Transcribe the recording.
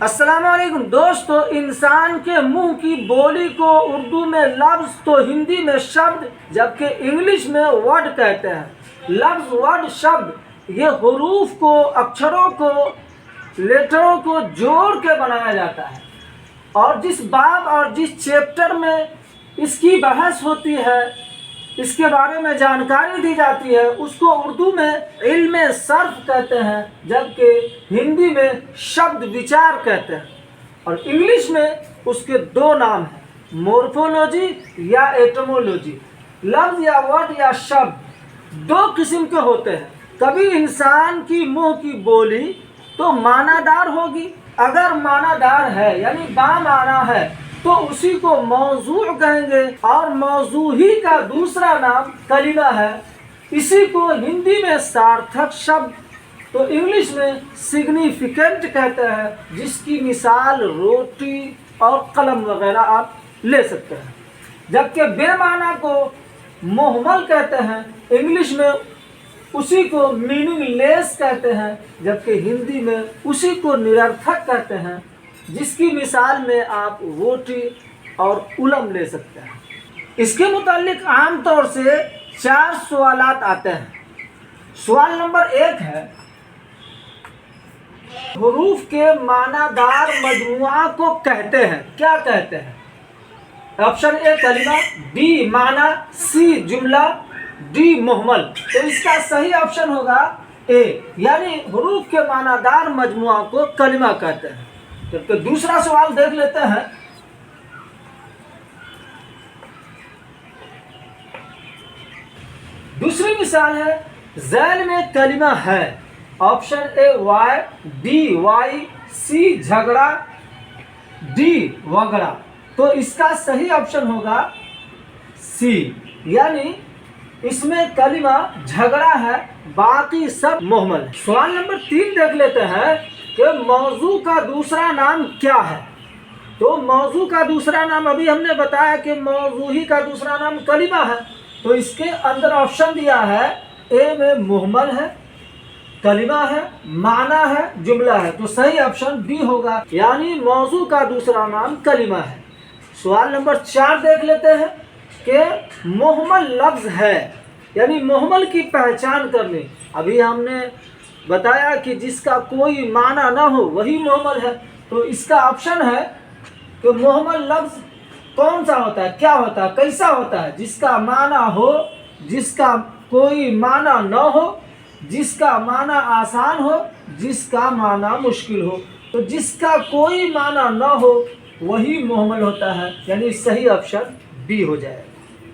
السلام علیکم دوستو، انسان کے منہ کی بولی کو اردو میں لفظ تو ہندی میں شبد جبکہ انگلش میں ورڈ کہتے ہیں۔ لفظ، ورڈ، شبد یہ حروف کو، اکچھروں کو، لیٹروں کو جوڑ کے بنایا جاتا ہے، اور جس باب اور جس چیپٹر میں اس کی بحث ہوتی ہے، اس کے بارے میں جانکاری دی جاتی ہے، اس کو اردو میں علم صرف کہتے ہیں جبکہ ہندی میں شبد وچار کہتے ہیں، اور انگلش میں اس کے دو نام ہیں، مورفولوجی یا ایٹمولوجی۔ لفظ یا ورڈ یا شبد دو قسم کے ہوتے ہیں، کبھی انسان کی منہ کی بولی تو معنی دار ہوگی، اگر معنی دار ہے یعنی بامعنی ہے تو اسی کو موضوع کہیں گے، اور موضوع ہی کا دوسرا نام کلمہ ہے۔ اسی کو ہندی میں سارتھک شبد تو انگلش میں سگنیفیکنٹ کہتے ہیں، جس کی مثال روٹی اور قلم وغیرہ آپ لے سکتے ہیں۔ جبکہ بے معنی کو مہمل کہتے ہیں، انگلش میں اسی کو میننگ لیس کہتے ہیں، جبکہ ہندی میں اسی کو نررتھک کہتے ہیں، جس کی مثال میں آپ روٹی اور علم لے سکتے ہیں۔ اس کے متعلق عام طور سے 4 سوالات آتے ہیں۔ سوال نمبر 1 ہے، حروف کے معنی دار مجموعہ کو کہتے ہیں، کیا کہتے ہیں؟ آپشن اے کلمہ، بی معنی، سی جملہ، ڈی مہمل۔ تو اس کا صحیح آپشن ہوگا اے، یعنی حروف کے معنی دار مجموعہ کو کلمہ کہتے ہیں۔ جبکہ دوسرا سوال دیکھ لیتے ہیں۔ دوسری مثال ہے، ذیل میں کلمہ ہے، آپشن اے وائی، بی وائی، سی جھگڑا، ڈی وگڑا۔ تو اس کا صحیح آپشن ہوگا سی، یعنی اس میں کلمہ جھگڑا ہے، باقی سب مہمل ہے۔ سوال نمبر 3 دیکھ لیتے ہیں کہ موضوع کا دوسرا نام کیا ہے؟ تو موضوع کا دوسرا نام ابھی ہم نے بتایا کہ موضوعی کا دوسرا نام کلمہ ہے، تو اس کے اندر آپشن دیا ہے، اے میں مہمل ہے، کلمہ ہے، معنی ہے، جملہ ہے، تو صحیح آپشن بی ہوگا، یعنی موضوع کا دوسرا نام کلمہ ہے۔ سوال نمبر 4 دیکھ لیتے ہیں کہ مہمل لفظ ہے، یعنی مہمل کی پہچان کرنی۔ ابھی ہم نے بتایا کہ جس کا کوئی معنی نہ ہو وہی مہمل ہے، تو اس کا آپشن ہے کہ مہمل لفظ کون سا ہوتا ہے، کیا ہوتا ہے، کیسا ہوتا ہے؟ جس کا معنی ہو، جس کا کوئی معنی نہ ہو، جس کا معنی آسان ہو، جس کا معنی مشکل ہو۔ تو جس کا کوئی معنی نہ ہو وہی مہمل ہوتا ہے، یعنی صحیح آپشن بی ہو جائے گا۔